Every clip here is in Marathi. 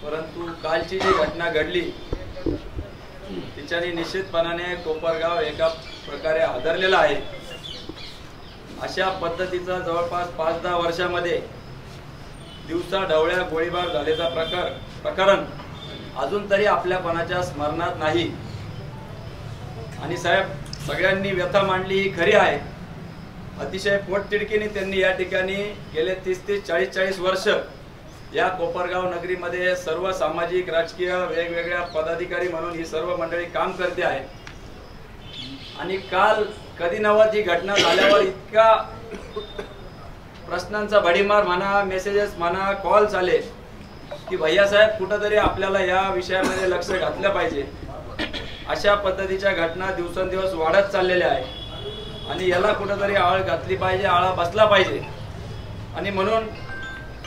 परंतु कालची जी घटना घडली तिच्याने निश्चितपणाने कोपरगाव एका प्रकारे हादरलेला आहे। अशा पद्धतीचा जवळपास 5-10 वर्षांमध्ये दिवसा ढवळ्या गोळीबार झाल्याचा प्रकरण अजून तरी आपल्या कोणाच्या स्मरणात नाही। आणि साहेब, सगळ्यांनी व्यथा मांडली ही खरी आहे। अतिशय पोटतिडकीने त्यांनी या ठिकाणी गेले 30-30, 40-40 वर्ष या कोपरगाव नगरीमध्ये सर्व सामाजिक राजकीय वेगवेगळ्या पदाधिकारी म्हणून ही सर्व मंडळी काम करते आहे। आणि काल कधी नव्हती ही घटना झाल्यावर इतका प्रश्नांचा भडीमार म्हणा, मेसेजेस म्हणा, कॉल्स आले की भैया साहेब कुठेतरी आपल्याला या विषयामध्ये लक्ष घातलं पाहिजे। अशा पद्धतीच्या घटना दिवसेंदिवस वाढत चाललेल्या आहे आणि याला कुठेतरी आळ घातली पाहिजे, आळा बसला पाहिजे। आणि म्हणून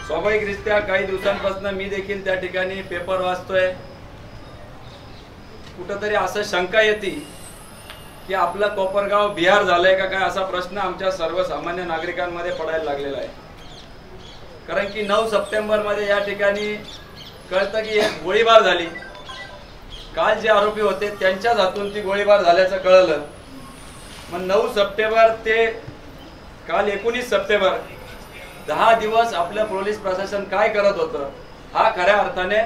स्वाभाविकरित्या काही दिवसांपासून मी देखील त्या ठिकाणी पेपर वाचतोय, कुठेतरी असं शंका येते की आपलं कोपरगाव बिहार झालंय का काय असा प्रश्न आमच्या सर्वसामान्य नागरिकांमध्ये पडायला लागलेला आहे। कारण की 9 सप्टेंबर मध्ये या ठिकाणी कळतं की एक गोळीबार झाली। काल जे आरोपी होते त्यांच्याच हातून ती गोळीबार झाल्याचं कळलं। मग 9 सप्टेंबर ते काल 19 सप्टेंबर 10 दिवस आपलं पोलीस प्रशासन काय करत होतं हा खऱ्या अर्थाने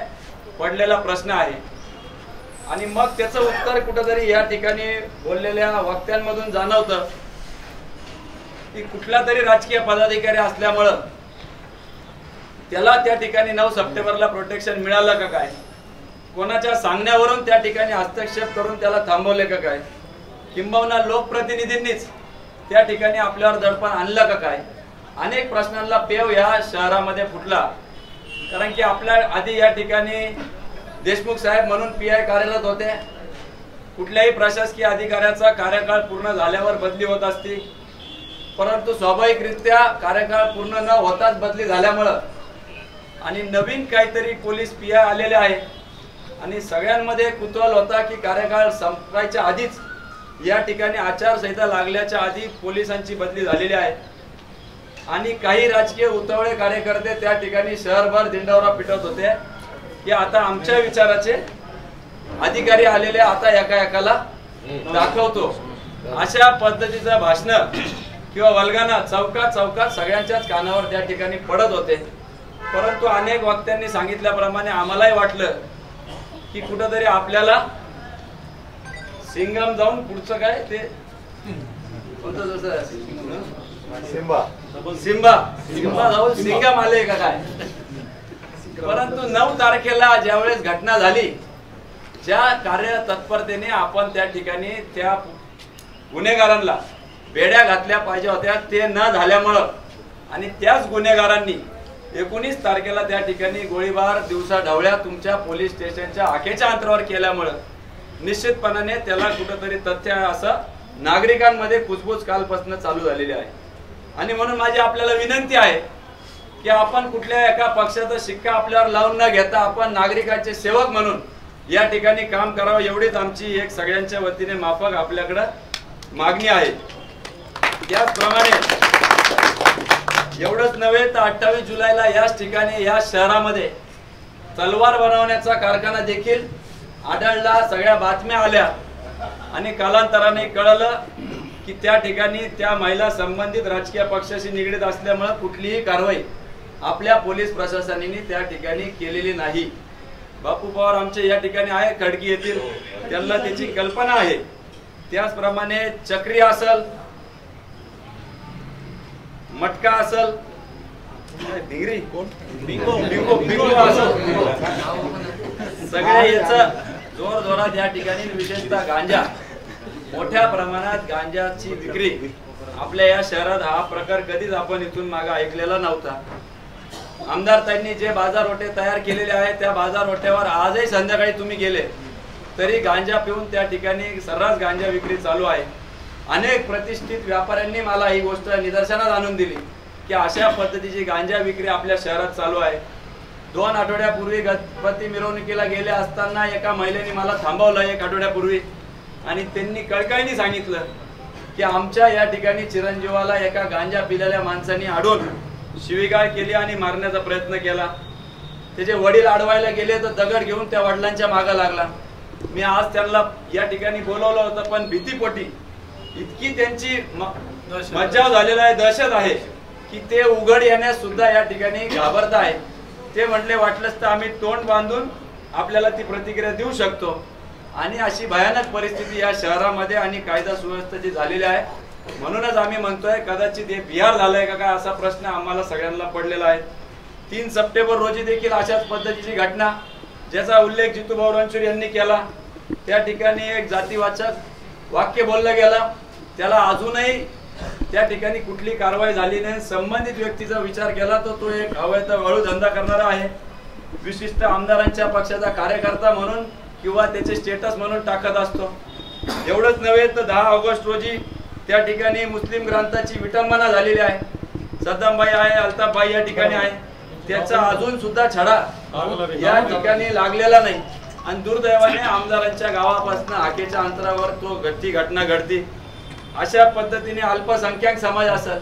पडलेला प्रश्न आहे। आणि मग त्याचं उत्तर कुठेतरी या ठिकाणी बोललेल्या वक्त्यांमधून जाणवतं की कुठला तरी राजकीय पदाधिकारी असल्यामुळं त्याला त्या ठिकाणी 9 सप्टेंबरला प्रोटेक्शन मिळालं का काय, कोणाच्या सांगण्यावरून त्या ठिकाणी हस्तक्षेप करून त्याला थांबवले का काय, किंबहुना लोकप्रतिनिधींनीच त्या ठिकाणी आपल्यावर दडपण आणलं का काय, अनेक प्रश्नांना पेव या शहरामध्ये फुटला। कारण की आपल्या आधी या ठिकाणी देशमुख साहेब म्हणून पीआय कार्यरत होते। कुठल्याही प्रशासकीय अधिकाऱ्याचा कार्यकाळ पूर्ण झाल्यावर बदली होत असते, परंतु स्वाभाविकरित्या कार्यकाळ पूर्ण न होताच बदली झाल्यामुळे आणि नवीन काहीतरी पोलीस पीआय आलेले आहे आणि सगळ्यांमध्ये कुतूहल होता की कार्यकाळ संपायच्या आधीच या ठिकाणी आचारसंहिता लागल्याच्या आधी पोलिसांची बदली झालेली आहे। आणि काही राजकीय उतावळे कार्यकर्ते त्या ठिकाणी शहरभर दिंडोरा पिटवत होते की आता आमच्या विचाराचे अधिकारी आलेले, आता एका एकाला दाखवतो। अशा पद्धतीचं भाषण किंवा वल्गना चौकात सगळ्यांच्याच कानावर त्या ठिकाणी पडत होते। परंतु अनेक वक्त्यांनी सांगितल्याप्रमाणे आम्हालाही वाटलं की कुठेतरी आपल्याला सिंगम जाऊन पुढचं काय ते कोणतं सिंबा जाऊन सिंगम आले का काय। परंतु 9 तारखेला ज्यावेळेस घटना झाली, ज्या कार्यतत्परतेने आपण त्या ठिकाणी त्या गुन्हेगारांना बेड्या घातल्या पाहिजे होत्या ते न झाल्यामुळं आणि त्याच गुन्हेगारांनी 19 तारखेला त्या ठिकाणी गोळीबार दिवसा ढवळ्या तुमच्या पोलीस स्टेशनच्या आखेच्या अंतरावर केल्यामुळं निश्चितपणाने त्याला कुठेतरी तथ्य असं नागरिकांमध्ये कुजबूज कालपासून चालू झालेली आहे। आणि म्हणून माझी आपल्याला विनंती आहे की आपण कुठल्या एका पक्षाचा शिक्का आपल्यावर लावून न घेता आपण नागरिकांचे सेवक म्हणून या ठिकाणी काम करावं, एवढीच आमची एक सगळ्यांच्या वतीने माफक आपल्याकडे मागणी आहे। त्याचप्रमाणे एवढंच नव्हे तर 28 जुलैला याच ठिकाणी या शहरामध्ये तलवार बनवण्याचा कारखाना देखील आढळला। सगळ्या बातम्या आल्या आणि कालांतराने कळलं की त्या ठिकाणी त्या महिला संबंधित राजकीय पक्षाशी निगडीत असल्यामुळे कुठलीही कारवाई आपल्या पोलीस प्रशासनाने त्या ठिकाणी केलेली नाही। बापू पवार आमचे या ठिकाणी आहे, खडकी येथील, त्यांना त्याची कल्पना आहे। त्याचप्रमाणे चक्री असल, मटका असल, बिंगो असल, सगळे याचा जोर जोरात या ठिकाणी विशेषतः गांजा, मोठ्या प्रमाणात गांजाची विक्री आपल्या या शहरात हा प्रकार कधीच आपण इथून मागे ऐकलेला नव्हता। आमदार ताईंनी जे बाजारवटे तयार केलेले आहेत त्या बाजारवट्यावर आजही संध्याकाळी तुम्ही गेले तरी गांजा पिऊन त्या ठिकाणी सर्रास गांजा विक्री चालू आहे। अनेक प्रतिष्ठित व्यापाऱ्यांनी मला ही गोष्ट निदर्शनास आणून दिली की अशा पद्धतीची गांजा विक्री आपल्या शहरात चालू आहे। 2 आठवड्यापूर्वी गणपती मिरवणुकीला गेले असताना एका महिलेने मला थांबवलं 1 आठवड्यापूर्वी आणि त्यांनी कळकळीने सांगितलं की आमच्या या ठिकाणी चिरंजीवाला एका गांजा पिलेल्या माणसाने अडून शिवीगाळ केली आणि मारण्याचा प्रयत्न केला। त्याचे वडील अडवायला गेले तर दगड घेऊन त्या वडिलांच्या मागे लागला. मी आज त्यांना या ठिकाणी बोलवलं होतं, पण भीतीपोटी इतकी त्यांची मज्जाव झालेला आहे, दहशत आहे की ते उघड येण्यास सुद्धा या ठिकाणी घाबरत आहे. ते म्हटले वाटलंच तर आम्ही तोंड बांधून आपल्याला ती प्रतिक्रिया देऊ शकतो. आणि अशी भयानक परिस्थिती या शहरामध्ये आणि कायदा सुव्यवस्थेची झालेली आहे. म्हणूनच आम्ही म्हणतोय कदाचित हे बिहार झालंय का काय असा प्रश्न आम्हाला सगळ्यांना पडलेला आहे. 3 सप्टेंबर रोजी देखील अशाच पद्धतीची घटना ज्याचा उल्लेख जितूभाऊ रणछोड यांनी केला. त्या ठिकाणी एक जातीवाचक वाक्य बोललं गेलं, त्याला अजूनही त्या ठिकाणी कुठली कारवाई झाली नाही. संबंधित व्यक्तीचा विचार केला तर तो एक अवैध वळू धंदा करणारा आहे, विशिष्ट आमदारांच्या पक्षाचा कार्यकर्ता म्हणून किंवा त्याचे स्टेटस म्हणून टाकत असतो. एवढंच नव्हे तर 10 ऑगस्ट रोजी त्या ठिकाणी मुस्लिम ग्रंथाची विटंबना झालेली आहे. सद्दामबाई आहे, अल्ताफबाई या ठिकाणी आहे, त्याचा अजून सुद्धा छडा या ठिकाणी लागलेला नाही. आणि दुर्दैवाने आमदारांच्या गावापासून हाकेच्या अंतरावर ती घटना घडती. अशा पद्धतीने अल्पसंख्याक समाज असेल,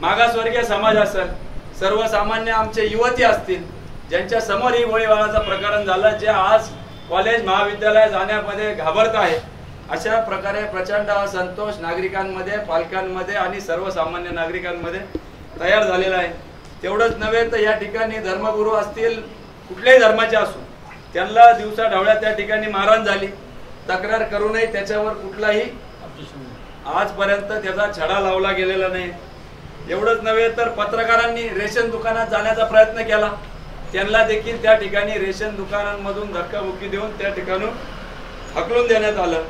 मागासवर्गीय समाज असेल, सर्वसामान्य आमचे युवती असतील ज्यांच्या समोर ही गोळीबाराचं प्रकरण झालं, जे आज कॉलेज महाविद्यालय जाण्यामध्ये घाबरत आहे. अशा प्रकारे प्रचंड असंतोष नागरिकांमध्ये, पालकांमध्ये आणि सर्वसामान्य नागरिकांमध्ये तयार झालेला आहे. तेवढंच नव्हे तर या ठिकाणी धर्मगुरू असतील, कुठल्याही धर्माचे असो, त्यांना दिवसा ढवळ्या त्या ठिकाणी मारहाण झाली. तक्रार करूनही त्याच्यावर कुठलाही आजपर्यंत त्याचा छडा लावला गेलेला नाही. एवढंच नव्हे तर पत्रकारांनी रेशन दुकानात जाण्याचा प्रयत्न केला, त्यांना देखील त्या ठिकाणी रेशन दुकानांमधून धक्काबुक्की देऊन त्या ठिकाणून हकलून देण्यात आलं.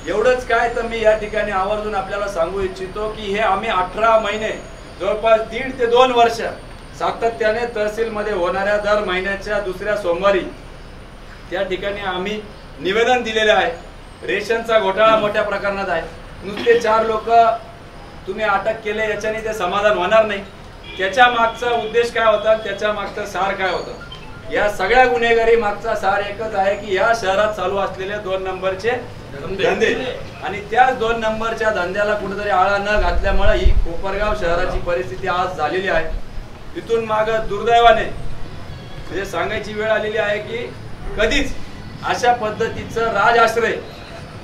एवढंच काय तर मी या ठिकाणी आवर्जून आपल्याला सांगू इच्छितो की हे आम्ही 18 महिने जवळपास 1.5 ते 2 वर्ष सातत्याने तहसीलमध्ये होणाऱ्या दर महिन्याच्या दुसऱ्या सोमवारी त्या ठिकाणी आम्ही निवेदन दिलेले आहे. रेशनचा घोटाळा मोठ्या प्रमाणात आहे. नुसते 4 लोक तुम्ही अटक केले याच्याने ते समाधान होणार नाही. त्याच्या मागचा उद्देश काय होता, त्याच्या मागचं सार काय होतं, या सगळ्या गुन्हेगारी मागचा सार एकच आहे की या शहरात चालू असलेले 2 नंबरचे धंदे आणि त्याच 2 नंबरच्या धंद्याला कुठेतरी आळा न घातल्यामुळे ही कोपरगाव शहराची परिस्थिती आज झालेली आहे. इथून माग दुर्दैवाने म्हणजे सांगायची वेळ आलेली आहे की कधीच अशा पद्धतीचं राजआश्रय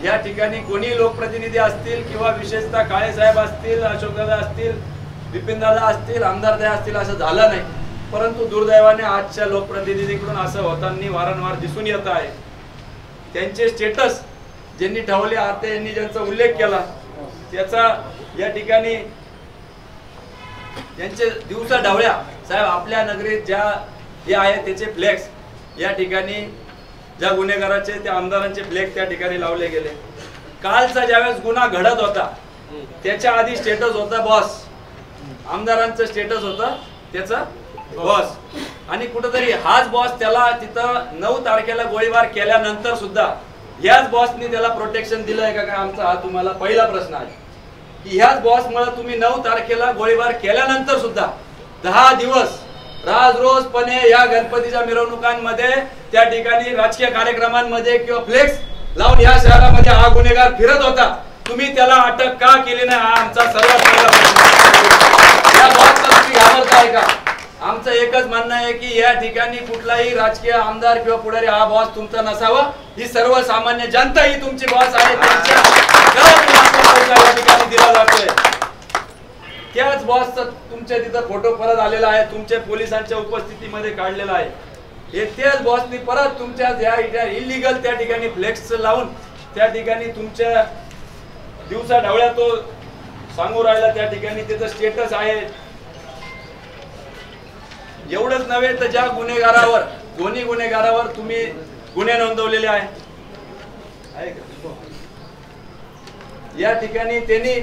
या ठिकाणी कोणी लोकप्रतिनिधी असतील किंवा विशेषतः काळे साहेब असतील, अशोकदादा असतील, बिपिनदादा असतील, आमदारदादा असतील असं झालं नाही. परंतु दुर्दैवाने आजच्या लोकप्रतिनिधीकडून असं होताना वारंवार दिसून येत आहे. त्यांचे स्टेटस ज्यांनी ठेवले, आता यांनी ज्यांचा उल्लेख केला त्याचा या ठिकाणी यांचे दिवसा ढवळ्या साहेब आपल्या नगरीत ज्या हे आहे त्याचे फ्लेक्स या ठिकाणी ज्या गुन्हेगाराचे त्या आमदारांचे फ्लेक्स त्या ठिकाणी लावले गेले. कालचा ज्यावेळेस गुन्हा घडत होता त्याच्या आधी स्टेटस होता बॉस, आमदारांचं स्टेटस होतं त्याचा बॉस. आणि कुठेतरी हाच बॉस त्याला तिथं 9 तारखेला गोळीबार केल्यानंतर सुद्धा ह्याच बॉसने त्याला प्रोटेक्शन दिलंय का काय, आमचा हा तुम्हाला पहिला प्रश्न आहे की ह्याच बॉसमुळे तुम्ही 9 तारखेला गोळीबार केल्यानंतर सुद्धा 10 दिवस राजरोसपणे या गणपतीच्या मिरवणुकांमध्ये त्या ठिकाणी राजकीय कार्यक्रमांमध्ये किंवा फ्लेक्स लावून या शहरामध्ये हा गुन्हेगार फिरत होता. तुम्ही त्याला अटक का केली नाही हा आमचा सर्वात पहिला प्रश्न. या बॉसला तुम्ही घाबरताय का? आमचं एकच म्हणणं आहे की या ठिकाणी कुठलाही राजकीय आमदार किंवा पुढारी हा बॉस तुमचा नसावा. ही सर्वसामान्य जनता ही तुमची बॉस आहे, या ठिकाणी दिला जातोय. त्याच बॉसचा तुमच्या तिथं फोटो परत आलेला आहे, तुमच्या पोलिसांच्या उपस्थितीमध्ये काढलेला आहे. हे त्याच बॉसनी परत तुमच्या या इलिगल त्या ठिकाणी फ्लेक्स लावून त्या ठिकाणी तुमच्या दिवसा ढवळ्या तो सांगू राहिला त्या ठिकाणी त्याचं स्टेटस आहे. एवढंच नव्हे तर ज्या गुन्हेगारावर, दोन्ही गुन्हेगारावर तुम्ही गुन्हे नोंदवलेले आहे या ठिकाणी त्यांनी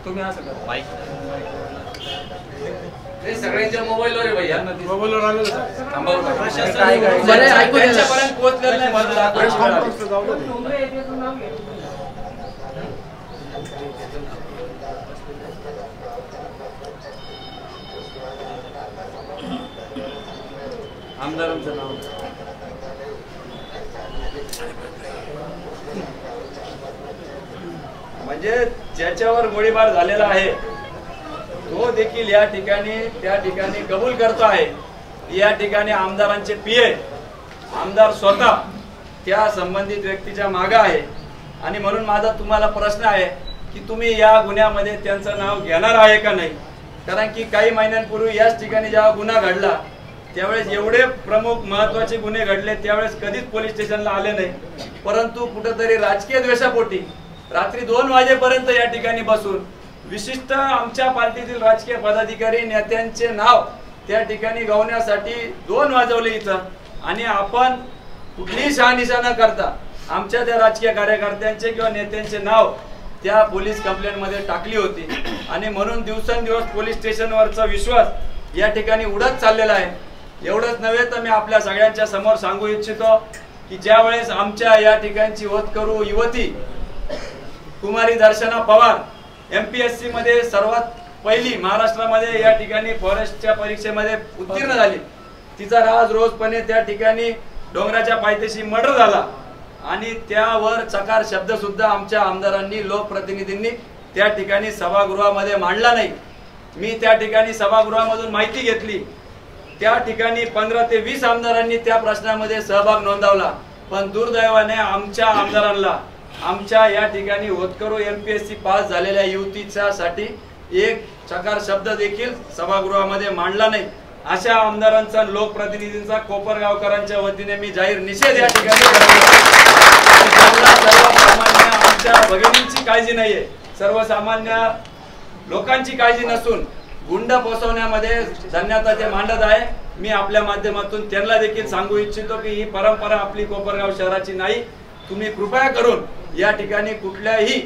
तुम्ही असं करा बाईक सगळ्यांच्या मोबाईलवर आहे भैया, मोबाईलवर आलेलं त्यांच्यापर्यंत पोहोचलेलं नाही. आमदारांचं नाव म्हणजे ज्याच्यावर गोळीबार झालेला आहे तो देखील या ठिकाणी त्या ठिकाणी कबूल करतो आहे. या ठिकाणी आमदारांचे पीए आमदार स्वतः त्या संबंधित व्यक्तीच्या मागे आहे. आणि म्हणून माझा तुम्हाला प्रश्न आहे की तुम्ही या गुन्ह्यामध्ये त्यांचं नाव घेणार आहे का नाही. कारण की काही महिन्यांपूर्वी याच ठिकाणी जेव्हा गुन्हा घडला त्यावेळेस एवढे प्रमुख महत्वाचे गुन्हे घडले त्यावेळेस कधीच पोलीस स्टेशनला आले नाही. परंतु कुठेतरी राजकीय द्वेषापोटी रात्री 2 वाजेपर्यंत या ठिकाणी बसून विशिष्ट आमच्या पार्टीतील राजकीय पदाधिकारी नेत्यांचे नाव त्या ठिकाणी गावण्यासाठी 2 वाजवले इथं. आणि आपण कुठलीही शहानिशा न करता आमच्या त्या राजकीय कार्यकर्त्यांचे किंवा नेत्यांचे नाव त्या पोलीस कंप्लेंट मध्ये टाकली होती. आणि म्हणून दिवसेंदिवस पोलीस स्टेशनवरचा विश्वास या ठिकाणी उडत चाललेला आहे. एवढंच नव्हे तर मी आपल्या सगळ्यांच्या समोर सांगू इच्छितो की ज्या वेळेस आमच्या या ठिकाणची होतकरू युवती कुमारी दर्शना पवार MPSC मध्ये सर्वात पहिली महाराष्ट्रामध्ये या ठिकाणी फॉरेस्टच्या परीक्षेमध्ये उत्तीर्ण झाली. तिचा राज रोजपणे त्या ठिकाणी डोंगराच्या पायथ्याशी मर्डर झाला आणि त्यावर चकार शब्द सुद्धा आमच्या आमदारांनी लोकप्रतिनिधींनी त्या ठिकाणी सभागृहामध्ये मांडला नाही. मी त्या ठिकाणी सभागृहामधून माहिती घेतली. त्या ठिकाणी 15 ते 20 आमदारांनी त्या प्रश्नामध्ये सहभाग नोंदवला. पण दुर्दैवाने आमच्या आमदारांना आमच्या या ठिकाणी होतकरू MPSC पास झालेल्या युवतीच्या साठी एक चकार शब्द देखील सभागृहामध्ये मांडला नाही. अशा आमदारांचा लोकप्रतिनिधींचा कोपरगावकरांच्या वतीने मी जाहीर निषेध या ठिकाणी सर्वसामान्य आमच्या भगिनींची काळजी नाहीये, सर्वसामान्य लोकांची काळजी नसून गुंड पोसवण्यामध्ये धन्यता ते मांडत आहे. मी आपल्या माध्यमातून त्यांना देखील सांगू इच्छितो की ही परंपरा आपली कोपरगाव शहराची नाही. तुम्ही कृपया करून या ठिकाणी कुठल्याही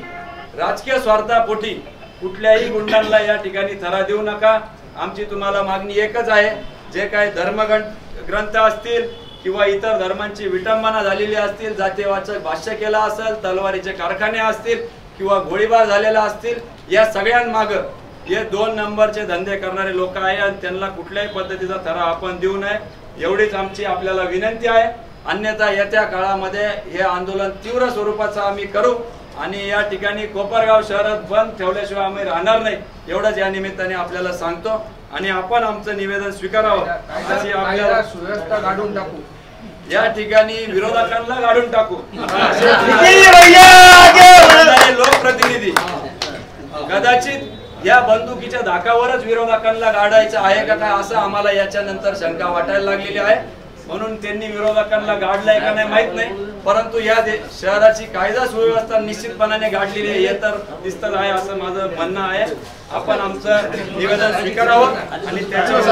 राजकीय स्वार्थापोटी कुठल्याही गुंडांना या ठिकाणी थरा देऊ नका. आमची तुम्हाला मागणी एकच आहे, जे काही धर्मग्रंथ असतील किंवा इतर धर्मांची विटंबना झालेली असतील, जातीयवाचक भाष्य केला असेल, तलवारीचे कारखाने असतील किंवा गोळीबार झालेला असतील, या सगळ्यांमागे हे 2 नंबरचे धंदे करणारे लोक आहे आणि त्यांना कुठल्याही पद्धतीचा थरा आपण देऊ नये एवढीच आमची आपल्याला विनंती आहे. अन्यथा येत्या काळामध्ये हे आंदोलन तीव्र स्वरूपाचं आम्ही करू आणि या ठिकाणी कोपरगाव शहरात बंद ठेवल्याशिवाय आम्ही राहणार नाही एवढंच या निमित्ताने आपल्याला सांगतो. आणि आपण आमचं निवेदन स्वीकारावं अशी आपल्याला सुव्यवस्था काढून टाकू, या ठिकाणी विरोधकांना काढून टाकू. लोकप्रतिनिधी कदाचित या बंदुकीच्या धाकावरच विरोधकांना गाडायचं आहे का काय असं आम्हाला याच्यानंतर शंका वाटायला लागलेली आहे. म्हणून त्यांनी विरोधकांना गाडलाय का नाही माहित नाही, परंतु या शहराची कायदा सुव्यवस्था निश्चितपणाने गाडलेली आहे हे तर दिसत आहे असं माझं म्हणणं आहे. आपण आमचं निवेदन स्वीकारावं आणि त्याच्यावर